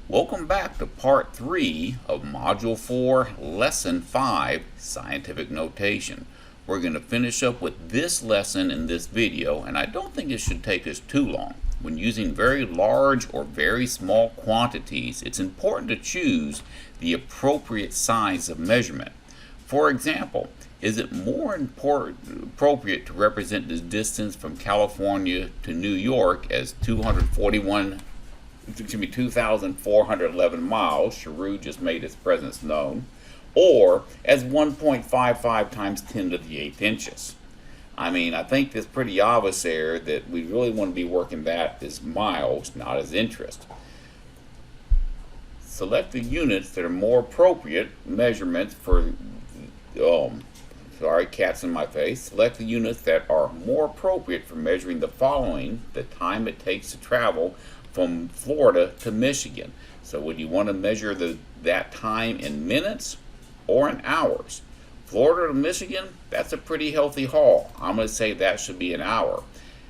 Welcome back to part 3 of Module 4, Lesson 5, Scientific Notation. We're going to finish up with this lesson in this video, and I don't think it should take us too long. When using very large or very small quantities, it's important to choose the appropriate size of measurement. For example, is it more appropriate to represent the distance from California to New York as 2,411 miles, Cheru just made its presence known, or as 1.55 times 10 to the 8th inches? I mean, I think it's pretty obvious there that we really want to be working that as miles, not as interest. Select the units that are more appropriate measurements for, sorry, cat's in my face. Select the units that are more appropriate for measuring the following: the time it takes to travel from Florida to Michigan. So would you want to measure that time in minutes or in hours? Florida to Michigan, that's a pretty healthy haul. I'm going to say that should be an hour.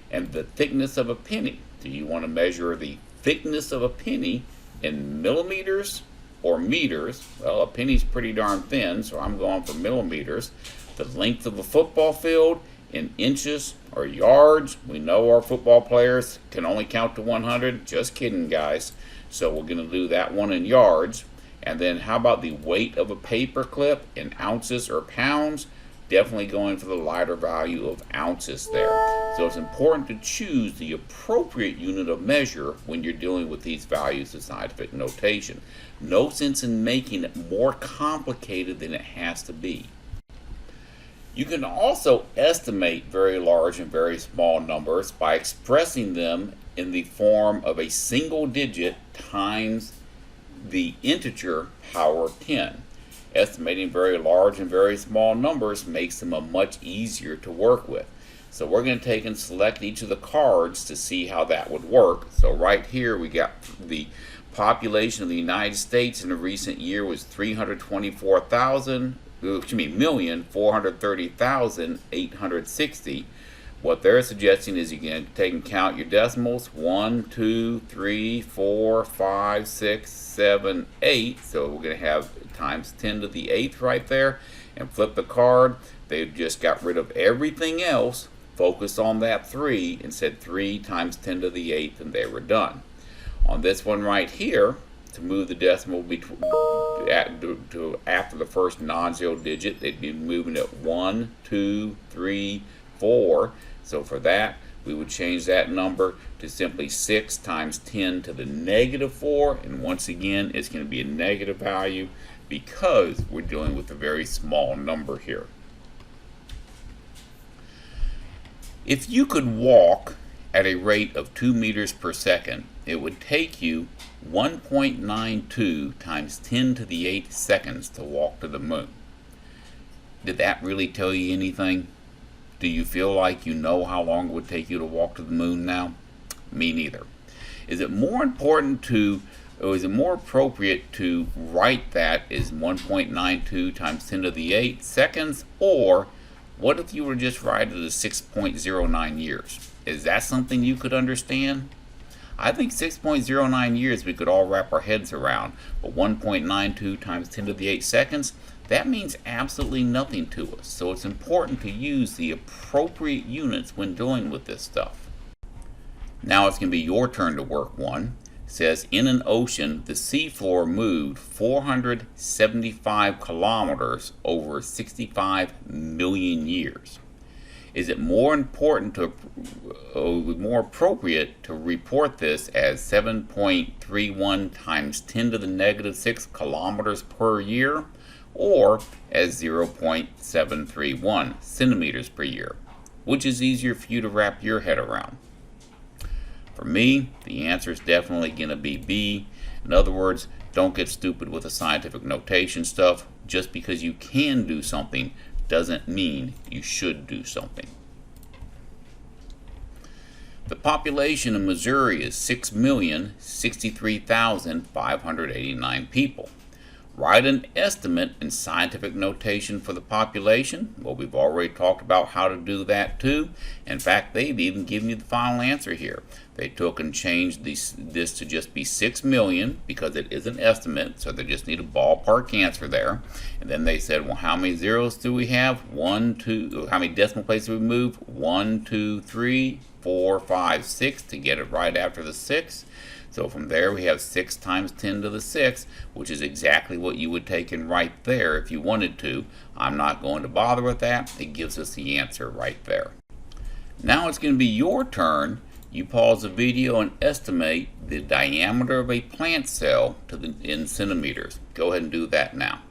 And the thickness of a penny. Do you want to measure the thickness of a penny in millimeters or meters? Well, a penny's pretty darn thin, so I'm going for millimeters. The length of a football field in inches or yards. We know our football players can only count to 100. Just kidding, guys. So we're going to do that one in yards. And then how about the weight of a paper clip in ounces or pounds? Definitely going for the lighter value of ounces there. So it's important to choose the appropriate unit of measure when you're dealing with these values of scientific notation. No sense in making it more complicated than it has to be. You can also estimate very large and very small numbers by expressing them in the form of a single digit times the integer power of 10. Estimating very large and very small numbers makes them much easier to work with. So we're going to take and select each of the cards to see how that would work. So right here we got the population of the United States in a recent year was 324,430,860. What they're suggesting is you can take and count your decimals: 1, 2, 3, 4, 5, 6, 7, 8. So we're going to have times 10 to the 8th right there, and flip the card. They've just got rid of everything else, focused on that 3, and said 3 times 10 to the 8th, and they were done. On this one right here, to move the decimal to after the first non-zero digit, they'd be moving it 1, 2, 3, 4. So for that, we would change that number to simply 6 times 10 to the negative 4. And once again, it's going to be a negative value because we're dealing with a very small number here. If you could walk at a rate of 2 meters per second, it would take you 1.92 times 10 to the 8th seconds to walk to the moon. Did that really tell you anything? Do you feel like you know how long it would take you to walk to the moon now? Me neither. Is it more important to, or is it more appropriate to write that as 1.92 times 10 to the 8th seconds? Or what if you were just write it as 6.09 years? Is that something you could understand? I think 6.09 years we could all wrap our heads around, but 1.92 times 10 to the 8th seconds, that means absolutely nothing to us. So it's important to use the appropriate units when dealing with this stuff. Now it's going to be your turn to work one. It says, in an ocean, the seafloor moved 475 kilometers over 65 million years. Is it more appropriate to report this as 7.31 times 10 to the negative 6 kilometers per year, or as 0.731 centimeters per year? Which is easier for you to wrap your head around? For me, the answer is definitely going to be B. In other words, don't get stupid with the scientific notation stuff. Just because you can do something doesn't mean you should do something. The population of Missouri is 6,063,589 people. Write an estimate in scientific notation for the population. Well, we've already talked about how to do that too. In fact, they've even given you the final answer here. They took and changed this to just be 6 million because it is an estimate, so they just need a ballpark answer there. And then they said, well, how many zeros do we have? How many decimal places do we move? 1, 2, 3, 4, 5, 6 to get it right after the 6. So from there we have 6 times 10 to the 6, which is exactly what you would take and write there if you wanted to. I'm not going to bother with that. It gives us the answer right there. Now it's going to be your turn. You pause the video and estimate the diameter of a plant cell in centimeters. Go ahead and do that now.